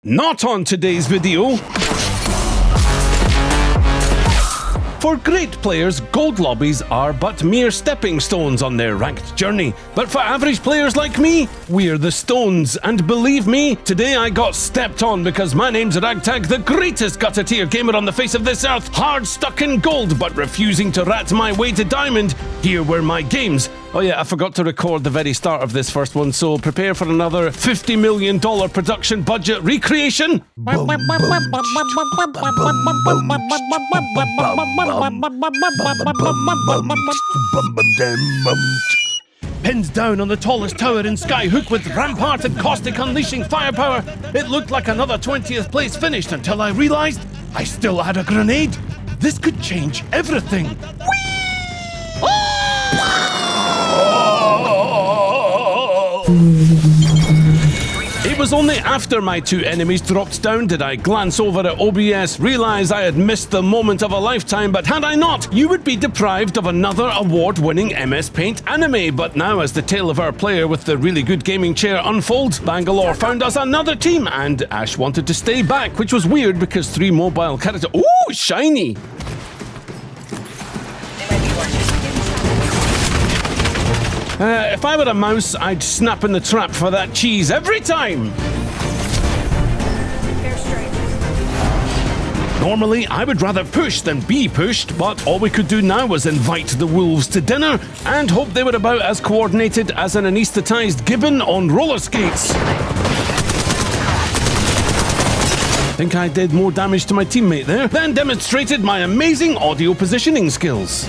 Not on today's video. For great players, gold lobbies are but mere stepping stones on their ranked journey. But for average players like me, we're the stones. And believe me, today I got stepped on because my name's Ragtag, the greatest gutter-tier gamer on the face of this earth. Hard stuck in gold, but refusing to rat my way to diamond. Here were my games. Oh yeah, I forgot to record the very start of this first one, so prepare for another $50 million production budget recreation. Pins down on the tallest tower in Skyhook with Rampart and Caustic unleashing firepower. It looked like another 20th place finished until I realized I still had a grenade. This could change everything. Whee! It was only after my two enemies dropped down did I glance over at OBS, realise I had missed the moment of a lifetime, but had I not, you would be deprived of another award-winning MS Paint anime. But now, as the tale of our player with the really good gaming chair unfolds, Bangalore found us another team, and Ash wanted to stay back, which was weird because 3 mobile characters— ooh, shiny! If I were a mouse, I'd snap in the trap for that cheese every time! Normally, I would rather push than be pushed, but all we could do now was invite the wolves to dinner and hope they were about as coordinated as an anaesthetised gibbon on roller skates. Think I did more damage to my teammate there than demonstrated my amazing audio positioning skills.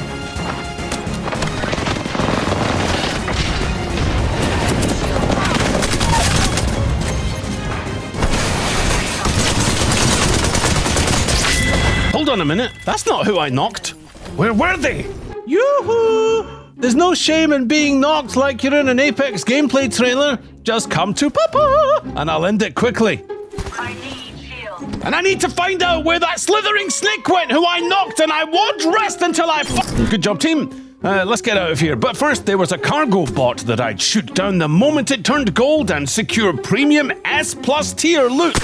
Hold on a minute, that's not who I knocked. Where were they? Yoo-hoo! There's no shame in being knocked like you're in an Apex gameplay trailer. Just come to Papa, and I'll end it quickly. I need shield. And I need to find out where that slithering snake went who I knocked, and I won't rest until I Good job, team. Let's get out of here. But first, there was a cargo bot that I'd shoot down the moment it turned gold and secure premium S+ tier loot.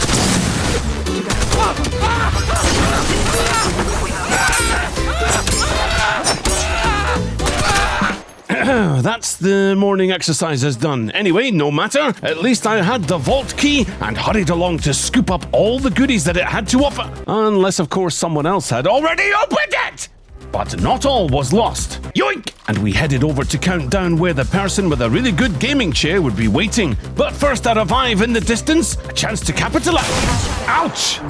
That's the morning exercises done. Anyway, no matter. At least I had the vault key and hurried along to scoop up all the goodies that it had to offer. Unless, of course, someone else had already opened it! But not all was lost. Yoink! And we headed over to count down where the person with a really good gaming chair would be waiting. But first, a revive in the distance, a chance to capitalize. Ouch!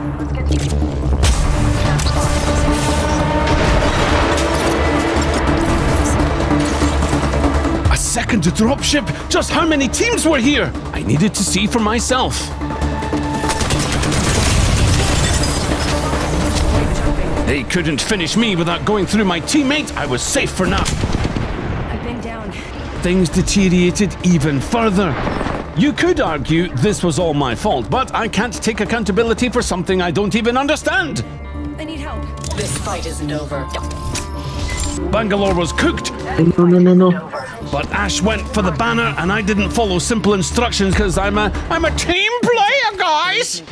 A second dropship? Just how many teams were here? I needed to see for myself. They couldn't finish me without going through my teammate. I was safe for now. I've been down. Things deteriorated even further. You could argue this was all my fault, but I can't take accountability for something I don't even understand. I need help. This fight isn't over. Bangalore was cooked. No. But Ash went for the banner and I didn't follow simple instructions because I'm a team player, guys!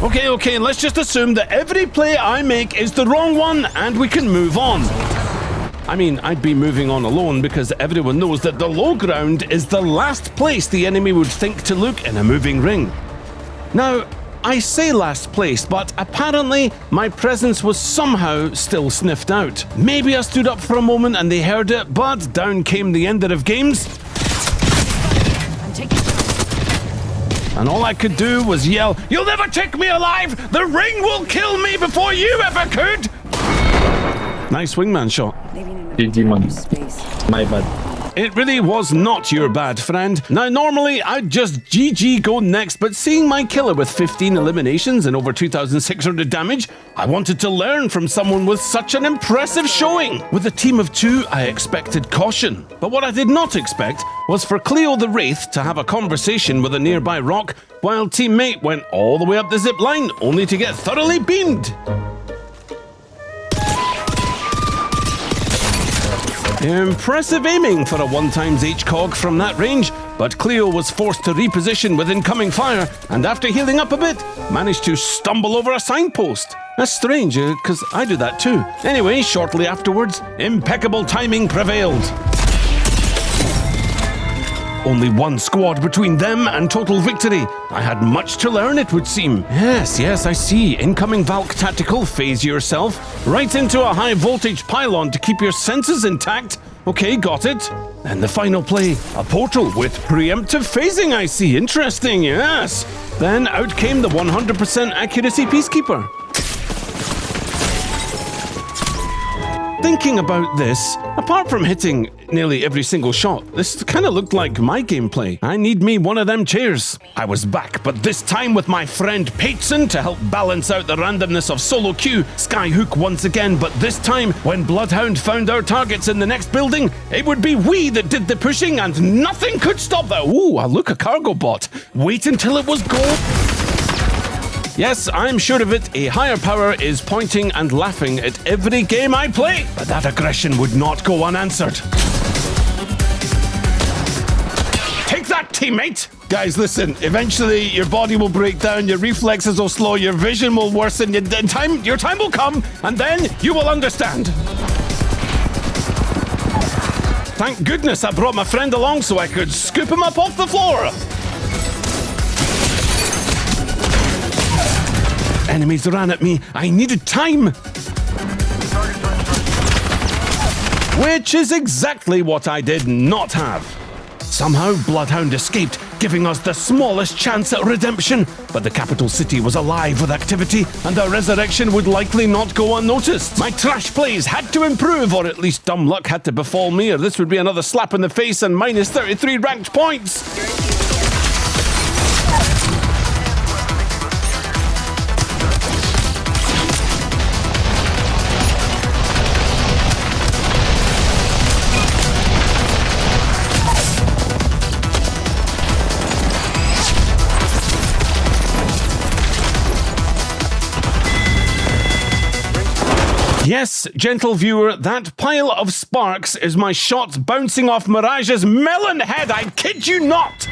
Okay, let's just assume that every play I make is the wrong one and we can move on. I mean, I'd be moving on alone because everyone knows that the low ground is the last place the enemy would think to look in a moving ring. Now, I say last place, but apparently my presence was somehow still sniffed out. Maybe I stood up for a moment and they heard it, but down came the ender of games. And all I could do was yell, "You'll never take me alive! The ring will kill me before you ever could!" Nice wingman shot. GG, man. My bad. It really was not your bad, friend. Now, normally, I'd just GG go next, but seeing my killer with 15 eliminations and over 2,600 damage, I wanted to learn from someone with such an impressive showing. With a team of 2, I expected caution. But what I did not expect was for Cleo the Wraith to have a conversation with a nearby rock, while teammate went all the way up the zip line, only to get thoroughly beamed. Impressive aiming for a 1x HCOG from that range, but Cleo was forced to reposition with incoming fire, and after healing up a bit, managed to stumble over a signpost. That's strange, because I do that too. Anyway, shortly afterwards, impeccable timing prevailed. Only one squad between them and total victory. I had much to learn, it would seem. Yes, I see. Incoming Valk tactical, phase yourself. Right into a high voltage pylon to keep your senses intact. Okay, got it. And the final play, a portal with preemptive phasing, I see. Interesting, yes. Then out came the 100% accuracy Peacekeeper. Thinking about this, apart from hitting nearly every single shot, this kind of looked like my gameplay. I need me one of them chairs. I was back, but this time with my friend Pateson to help balance out the randomness of solo queue. Skyhook once again, but this time, when Bloodhound found our targets in the next building, it would be we that did the pushing and nothing could stop that. Ooh, look, a cargo bot. Wait until it was gold. Yes, I'm sure of it, a higher power is pointing and laughing at every game I play, but that aggression would not go unanswered. Take that, teammate! Guys, listen, eventually your body will break down, your reflexes will slow, your vision will worsen, your time will come, and then you will understand. Thank goodness I brought my friend along so I could scoop him up off the floor. Enemies ran at me. I needed time. Which is exactly what I did not have. Somehow, Bloodhound escaped, giving us the smallest chance at redemption. But the capital city was alive with activity, and our resurrection would likely not go unnoticed. My trash plays had to improve, or at least dumb luck had to befall me, or this would be another slap in the face and minus 33 ranked points. Yes, gentle viewer, that pile of sparks is my shot bouncing off Mirage's melon head. I kid you not.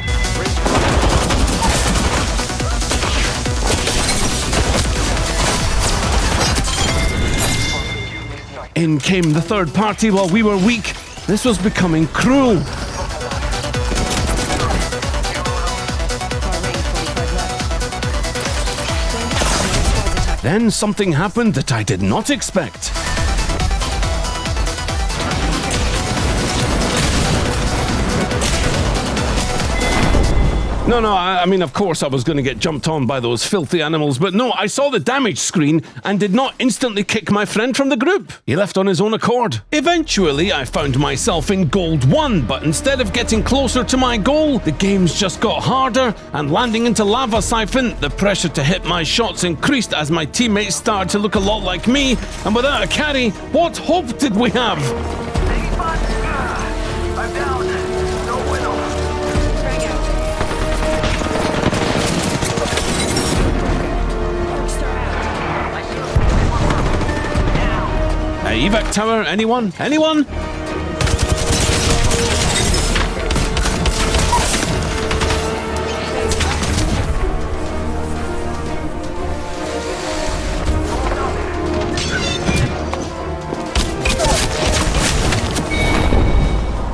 In came the third party while we were weak. This was becoming cruel. Then something happened that I did not expect. No, I mean, of course I was going to get jumped on by those filthy animals, but no, I saw the damage screen and did not instantly kick my friend from the group. He left on his own accord. Eventually, I found myself in Gold 1, but instead of getting closer to my goal, the games just got harder, and landing into Lava Siphon, the pressure to hit my shots increased as my teammates started to look a lot like me, and without a carry, what hope did we have? I'm down. No window. Evac tower, anyone? Anyone?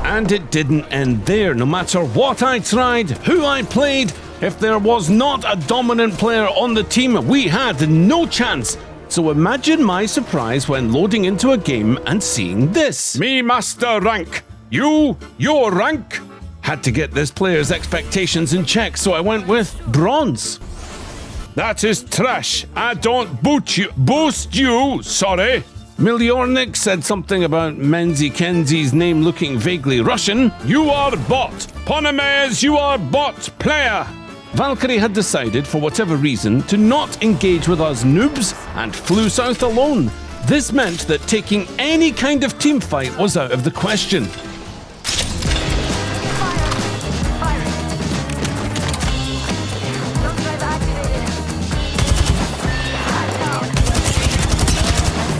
And it didn't end there. No matter what I tried, who I played, if there was not a dominant player on the team, we had no chance. So imagine my surprise when loading into a game and seeing this. Me master rank. You, your rank. Had to get this player's expectations in check, so I went with bronze. That is trash. I don't boost you, sorry. Miliornik said something about Menzi Kenzi's name looking vaguely Russian. You are bot. Ponemez, you are bot player. Valkyrie had decided, for whatever reason, to not engage with us noobs and flew south alone. This meant that taking any kind of team fight was out of the question.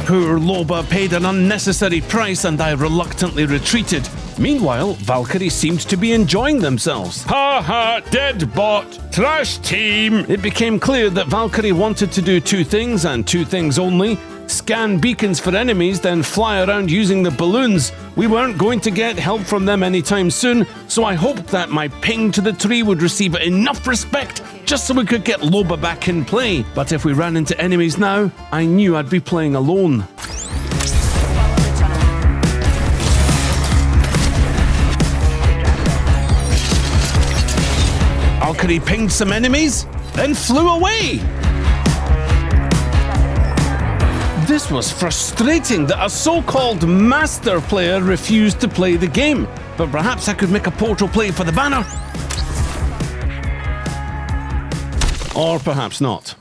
Poor Loba paid an unnecessary price and I reluctantly retreated. Meanwhile, Valkyrie seemed to be enjoying themselves. Ha ha, dead bot, trash team! It became clear that Valkyrie wanted to do two things and two things only. Scan beacons for enemies, then fly around using the balloons. We weren't going to get help from them anytime soon, so I hoped that my ping to the tree would receive enough respect just so we could get Loba back in play. But if we ran into enemies now, I knew I'd be playing alone. Valkyrie pinged some enemies, then flew away. This was frustrating that a so-called master player refused to play the game. But perhaps I could make a portal play for the banner. Or perhaps not.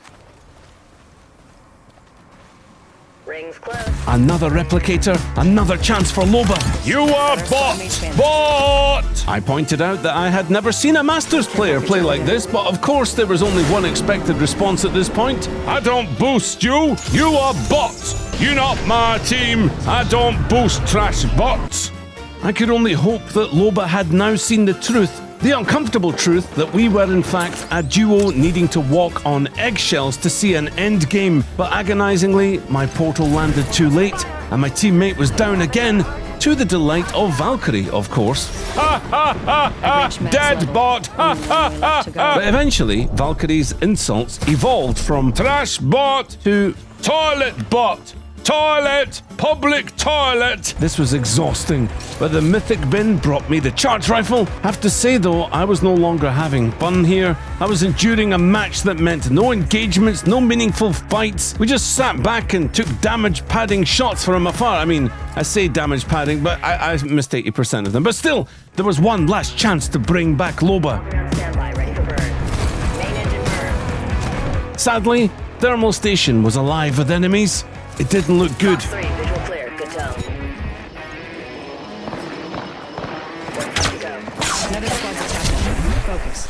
Rings close. Another replicator, another chance for Loba. You are bot! Bot! I pointed out that I had never seen a Masters player play like this, but of course there was only one expected response at this point. I don't boost you! You are bot! You're not my team! I don't boost trash bots! I could only hope that Loba had now seen the truth. The uncomfortable truth that we were in fact a duo needing to walk on eggshells to see an end game, but agonizingly, my portal landed too late, and my teammate was down again, to the delight of Valkyrie, of course. Ha ha ha ha! Dead bot! Ha ha ha ha! But eventually, Valkyrie's insults evolved from trash bot to toilet bot. Toilet! Public toilet! This was exhausting, but the mythic bin brought me the charge rifle. Have to say though, I was no longer having fun here. I was enduring a match that meant no engagements, no meaningful fights. We just sat back and took damage padding shots from afar. I mean, I say damage padding, but I missed 80% of them. But still, there was one last chance to bring back Loba. Standby, ready for burn. Main engine burn. Sadly, Thermal Station was alive with enemies. It didn't look good. Box 3, visual clear. Good tone. One time to go. Another squad's attacking. Focus.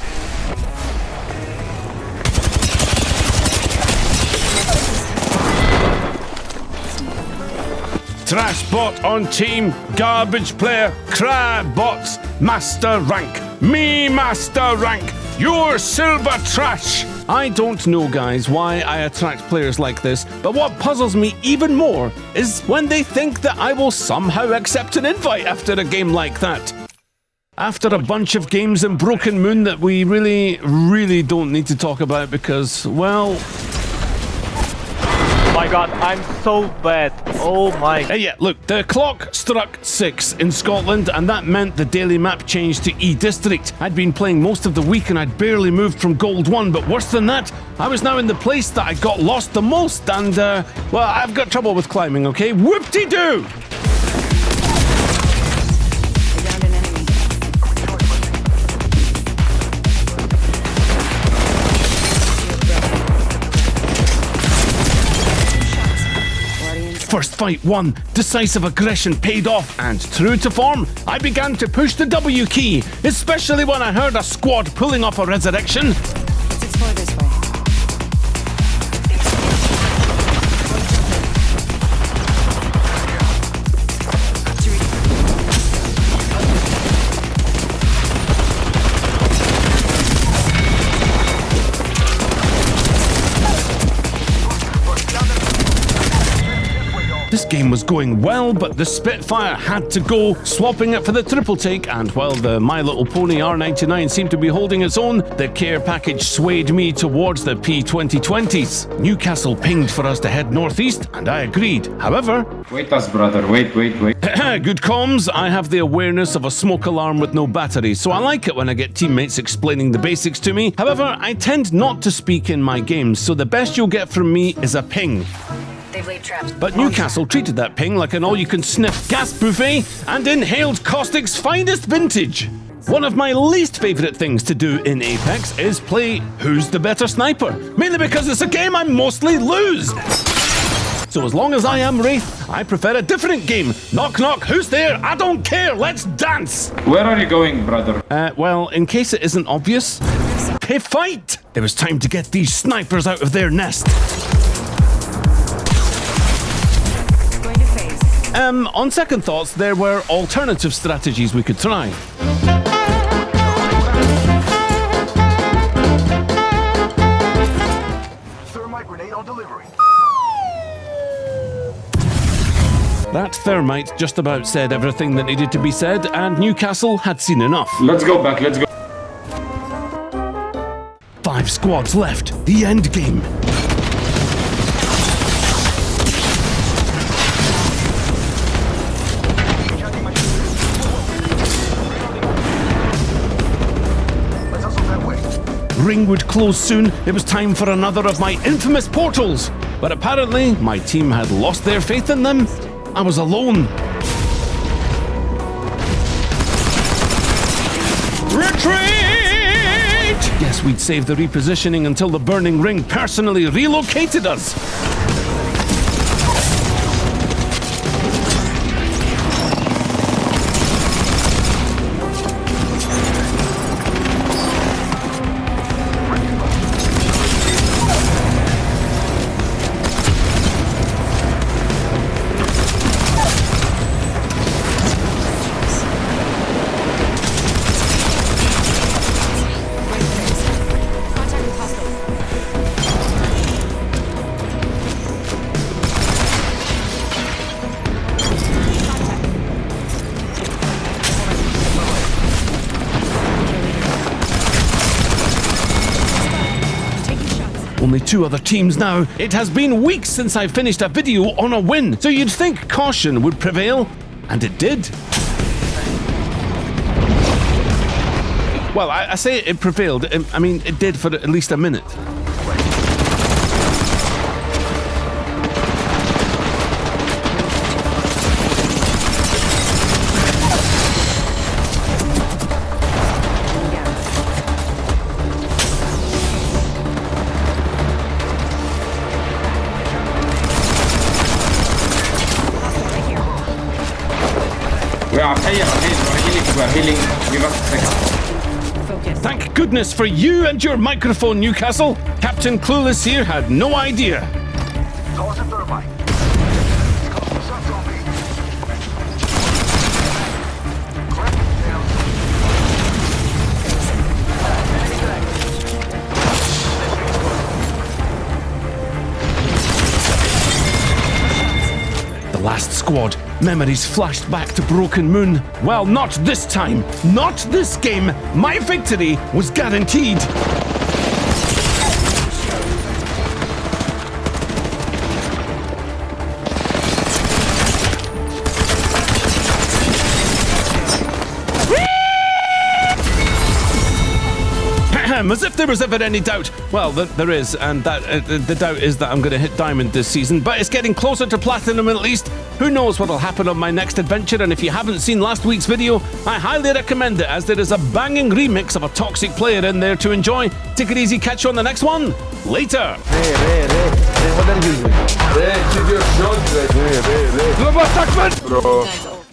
Trash bot on team, garbage player, crab bots, master rank. Me master rank. You're silver trash. I don't know, guys, why I attract players like this, but what puzzles me even more is when they think that I will somehow accept an invite after a game like that. After a bunch of games in Broken Moon that we really don't need to talk about because, well... My god, I'm so bad. Oh my... Yeah, look, the clock struck 6 in Scotland and that meant the daily map changed to E-District. I'd been playing most of the week and I'd barely moved from Gold 1, but worse than that, I was now in the place that I got lost the most and, well, I've got trouble with climbing, okay? Whoop-de-doo! I downed an enemy. First fight won, decisive aggression paid off, and true to form, I began to push the W key, especially when I heard a squad pulling off a resurrection. Let's explore this way. This game was going well, but the Spitfire had to go, swapping it for the triple take, and while the My Little Pony R99 seemed to be holding its own, the care package swayed me towards the P2020s. Newcastle pinged for us to head northeast, and I agreed. However... Wait us, brother. Wait. Good comms, I have the awareness of a smoke alarm with no battery, so I like it when I get teammates explaining the basics to me. However, I tend not to speak in my games, so the best you'll get from me is a ping. They've laid traps. But Newcastle treated that ping like an all-you-can-sniff gas buffet and inhaled Caustic's finest vintage. One of my least favourite things to do in Apex is play Who's the Better Sniper, mainly because it's a game I mostly lose. So as long as I am Wraith, I prefer a different game. Knock knock, who's there? I don't care, let's dance! Where are you going, brother? Well, in case it isn't obvious, hey, fight! It was time to get these snipers out of their nest. Going to phase. On second thoughts, there were alternative strategies we could try. Thermite grenade on delivery. That thermite just about said everything that needed to be said, and Newcastle had seen enough. Let's go back, let's go. 5 squads left. The end game. Let's hustle that way. Ring would close soon. It was time for another of my infamous portals. But apparently, my team had lost their faith in them. I was alone. Retreat! Guess we'd save the repositioning until the burning ring personally relocated us. Contact with hostile. Taking shots. Only 2 other teams now. It has been weeks since I finished a video on a win, so you'd think caution would prevail, and it did. Well, I say it prevailed. I mean, it did for at least a minute. We are healing. Give us a second. Focus. Thank goodness for you and your microphone, Newcastle. Captain Clueless here had no idea. Toss a thermite. Sun's on me. Crack it down. The last squad. Memories flashed back to Broken Moon. Well, not this time. Not this game. My victory was guaranteed. As if there was ever any doubt. Well, there is, and that the doubt is that I'm going to hit Diamond this season, but it's getting closer to Platinum at least. Who knows what'll happen on my next adventure, and if you haven't seen last week's video, I highly recommend it, as there is a banging remix of a Toxic player in there to enjoy. Take it easy, catch you on the next one. Later! What are you doing? Keep your shot, Bro.